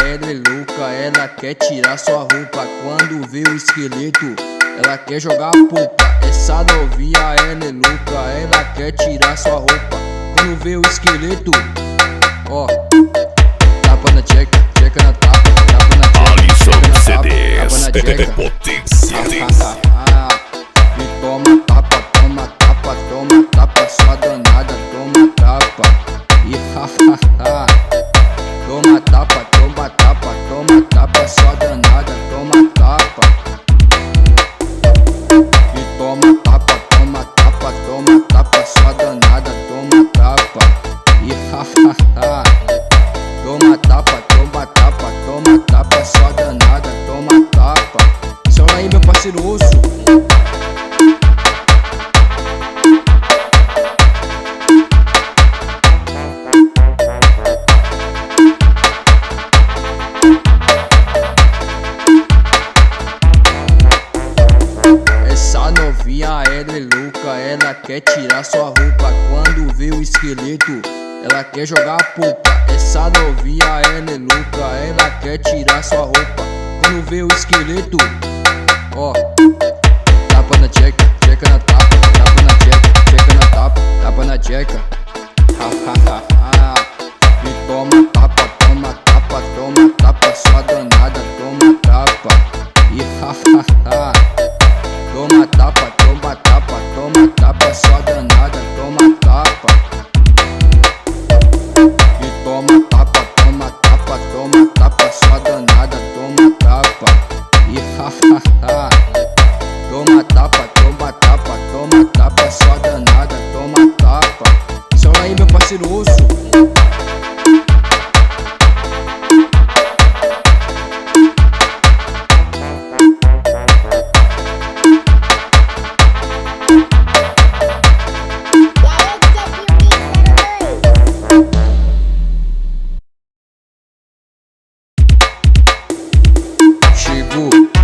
ela é louca, ela quer tirar sua roupa. Quando vê o esqueleto, ela quer jogar polpa. Essa novinha, ela é louca, ela quer tirar sua roupa. Quando vê o esqueleto, ó, tapa na tcheca, tcheca na tapa, tapa na tcheca, Alisson tcheca na CDs, potência. E toma tapa, sua danada, toma tapa. E hahaha, toma tapa, sua danada, toma tapa. E toma tapa, sua danada, toma tapa. E hahaha, toma tapa, sua danada, toma tapa. Isso aí, meu parceiro osso. Essa novinha, ela é louca, ela quer tirar sua roupa. Quando vê o esqueleto, ela quer jogar polpa. Essa novinha, ela é louca, ela quer tirar sua roupa. Quando vê o esqueleto, ó, tapa na tcheca, tcheca na tapa, tapa na tcheca, tcheca na tapa, tapa na tcheca. Hahaha, e toma tapa, sua danada, toma tapa. E hahaha, toma tapa, sua danada, toma tapa. E toma tapa, sua danada, toma tapa. E hahaha, toma tapa, sua danada, toma tapa. Isso aí, meu parceiro osso.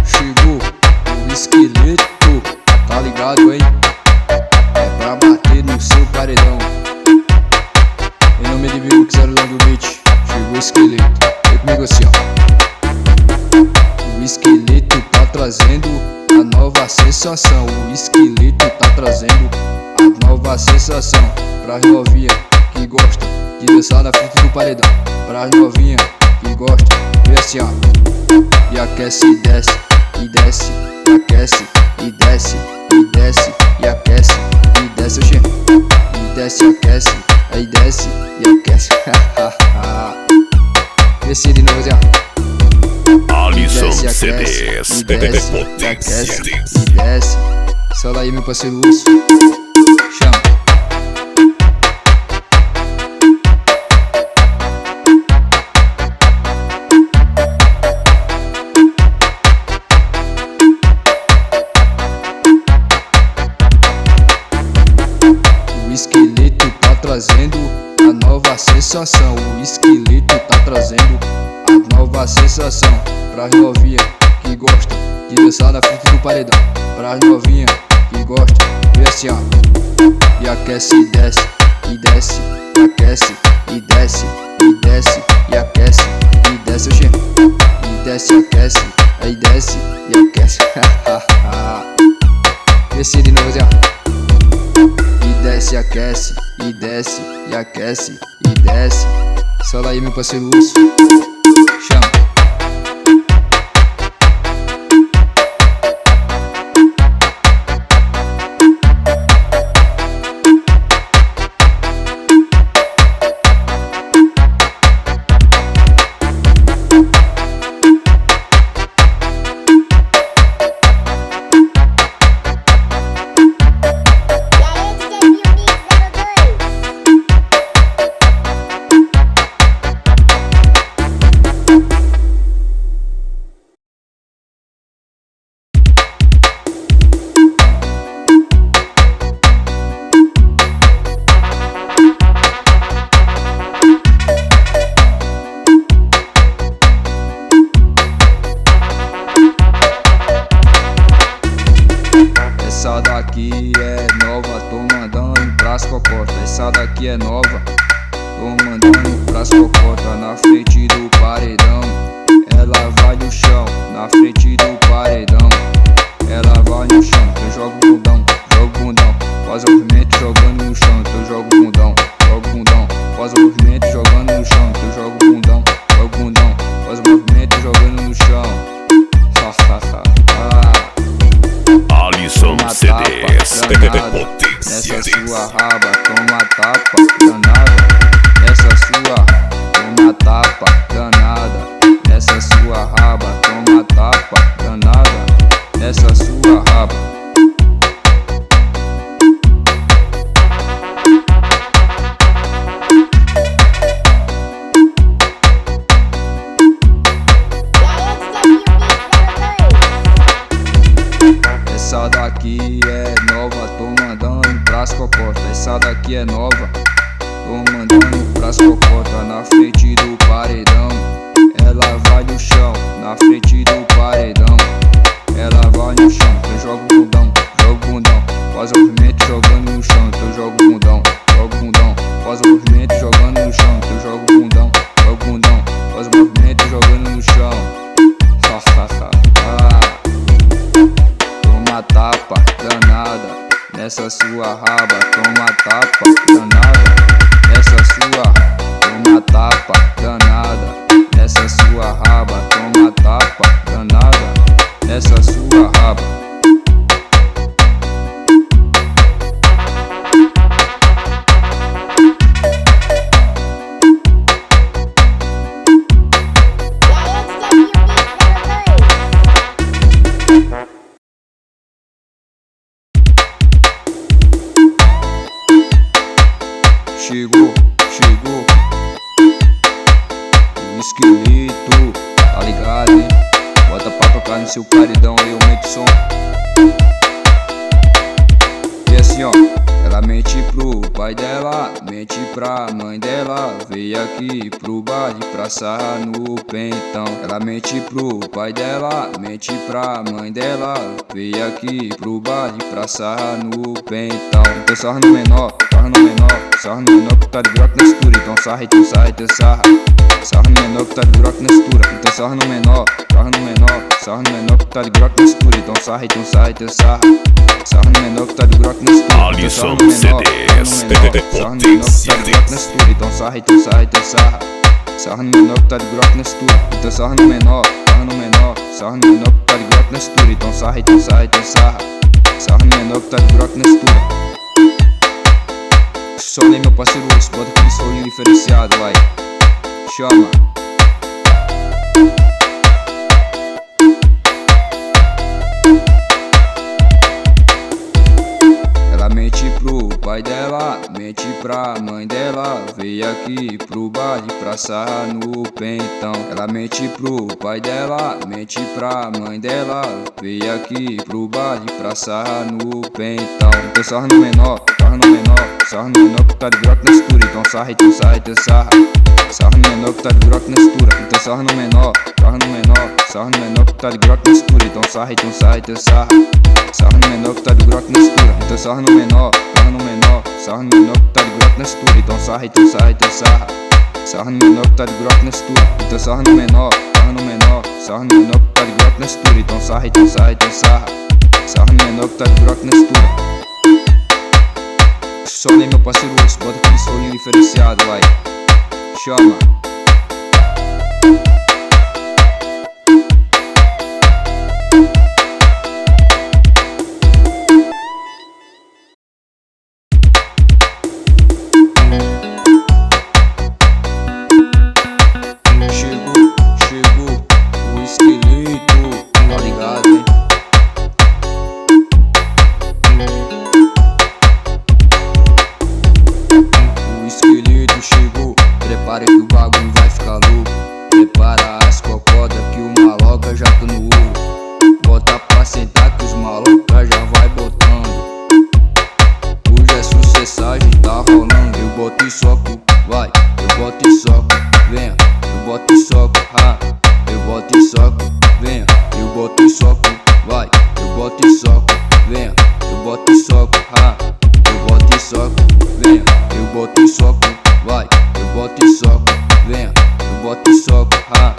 Chegou o esqueleto, tá ligado, hein? É pra bater no seu paredão. Em nome de Bill que 0 lá do beat. Chegou o esqueleto, vem comigo assim, ó. O esqueleto tá trazendo a nova sensação. O esqueleto tá trazendo a nova sensação. Pras novinha que gosta de dançar na frente do paredão. Pras novinha que gosta, vem assim, ó. E aquece e desce, e desce, e aquece, e desce, e desce, e aquece, e desce, oxê. E desce, e aquece, aí desce, e aquece. Desce de novo, Zé. Alisson CDs, potência. E desce, sola aí, meu parceiro urso. Chama. O esqueleto tá trazendo a nova sensação. O esqueleto tá trazendo a nova sensação. Pras novinha que gosta de dançar na frente do paredão. Pras novinha que gosta, vem assim, ó. E aquece e desce, e desce, e aquece, e desce, e desce, e aquece, e desce, oxê. E desce, e aquece, aí desce, e aquece. Desce de novo, Zé. E desce, aquece, e desce, e aquece, e desce. Sola aí, meu parceiro urso. Chama. Essa daqui é nova, tô mandando pras cocotas. Essa daqui é nova, tô mandando pras cocotas na frente do paredão. movimento jogando no chão, então eu jogo bundão, jogo bundão. Faz o movimento jogando no chão. Alisson CDs, nessa sua raba, toma tapa danada. Nessa sua, toma tapa danada. Nessa sua raba, toma tapa danada. Nessa sua raba. Essa daqui é nova, tô mandando pras cocotas. Essa daqui é nova, tô mandando pras cocotas. Na frente do paredão, ela vai no chão. Na frente do paredão, ela vai no chão. Eu jogo bundão, jogo bundão. Faz o movimento jogando no chão. Eu jogo bundão, jogo bundão. Faz o movimento jogando no chão. Eu jogo bundão, jogo bundão. Faz o movimento jogando no chão. Toma tapa danada, nessa sua raba, toma tapa danada. Nessa sua, toma tapa danada. Nessa sua raba, toma tapa danada. Nessa sua raba. Chegou o esqueleto, tá ligado, hein? Bota pra tocar no seu paredão aí, aumenta o som. E assim ó, ela mente pro pai dela, mente pra mãe dela. Veio aqui pro baile pra sarrar no pentão. Ela mente pro pai dela, mente pra mãe dela. Veio aqui pro baile pra sarrar no pentão. Então sarra no menor, sarra no menor. Sarra no menor que tá de broco na escura. Então sarra, então sarra, então sarra. Sarra no menor que tá de broco na escura. Então sarra no menor, sarra no menor. Sarra no menor que tá de broco na escura. Então sarra, então sarra, então sarra. Sarra no menor que tá de broco na escura. Alisson CDs, sarra no menor que tá de broco na escura. Então sarra, então sarra, então sarra. Sarra no menor que tá de broco na escura. Então sarra no menor, sarra no menor. Sarra no menor que tá de broco na escura. Então sarra, então sarra, então sarra. Sarra no menor que tá de broco na escura. Só nem meu parceiro Urso, bota aquele solinho diferenciado, vai. Chama. Ela mente pro pai dela, mente pra mãe dela. Veio aqui pro baile pra sarrar no pentão. Ela mente pro pai dela, mente pra mãe dela. Veio aqui pro baile pra sarrar no pentão. Então sarra no menor, sarra no menor. Sarra no menor que tá de broco na escura. Então sarra, então sarra, então sarra. Sarra no menor que tá de broco na escura. Então sarra no menor, sarra no menor. Sarra no menor que tá de broco na escura. Então sarra, então sarra, então sarra. Sarra no menor que tá de broco na escura. Então sarra no menor, sarra no menor. Sarra no menor que tá de broco na escura. Então sarra, então sarra, então sarra. Sarra no menor que tá de broco na escura. Então sarra no menor, sarra no menor. Sarra no menor que tá de broco na escura. Então sarra, então sarra, então sarra. Sarra no menor que tá de broco na escura. Só nem meu parceiro Urso, bota aquele solinho diferenciado, vai. Chama. Chegou o esqueleto, tá ligado, hein? O esqueleto chegou, prepara que o bagulho vai ficar louco. Prepara as cocodas que o maloca já tá no ouro. Bota pra sentar que os maloca já vai botando. Hoje é sucessagem, tá rolando. Eu boto e soco, vai, eu boto e soco, venha. Eu boto e soco, ha. Eu boto e soco, venha. Eu boto e soco, vai. Eu boto e soco, venha. Eu boto e soco, ha. Eu boto e soco, venha. Eu boto e soco, vai. Eu boto e soco, venha. Eu boto e soco, ha.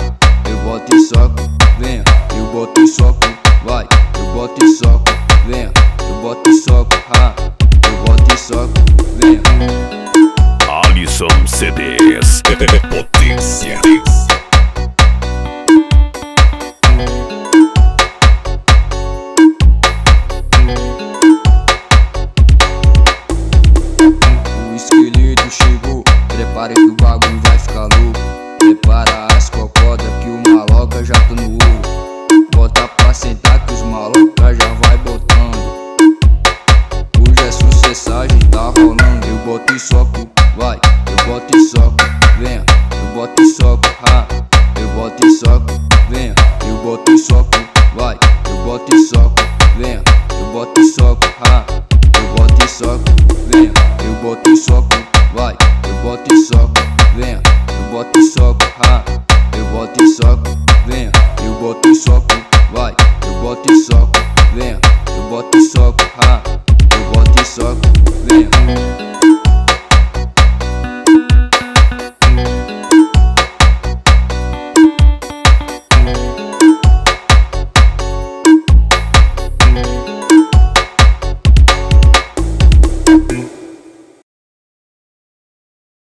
Eu boto e soco, venha. Eu boto e soco, vai. Eu boto e soco, venha. Eu boto e soco, ha. Eu boto e soco, venha. Alisson CDs. Potência. O esqueleto chegou, prepare que o bagulho vai ficar louco. Prepara as cocodas que o maloca já tá no ouro. Bota pra sentar que os maloca já vai botando. Hoje é sucessagem, tá rolando. Eu boto e soco, vai, eu boto e soco, venha. Eu boto e soco, ha. Eu boto e soco, venha. Eu boto e soco, vai. Eu boto e soco, venha. Eu boto e soco, ha. Eu boto e soco, venha. Eu boto e soco, vai. Eu boto e soco, venha. Eu boto e soco, ha. Eu boto e soco, venha. Eu boto e soco, vai. Eu boto e soco, venha. Eu boto e soco, ha. Eu boto e soco, venha.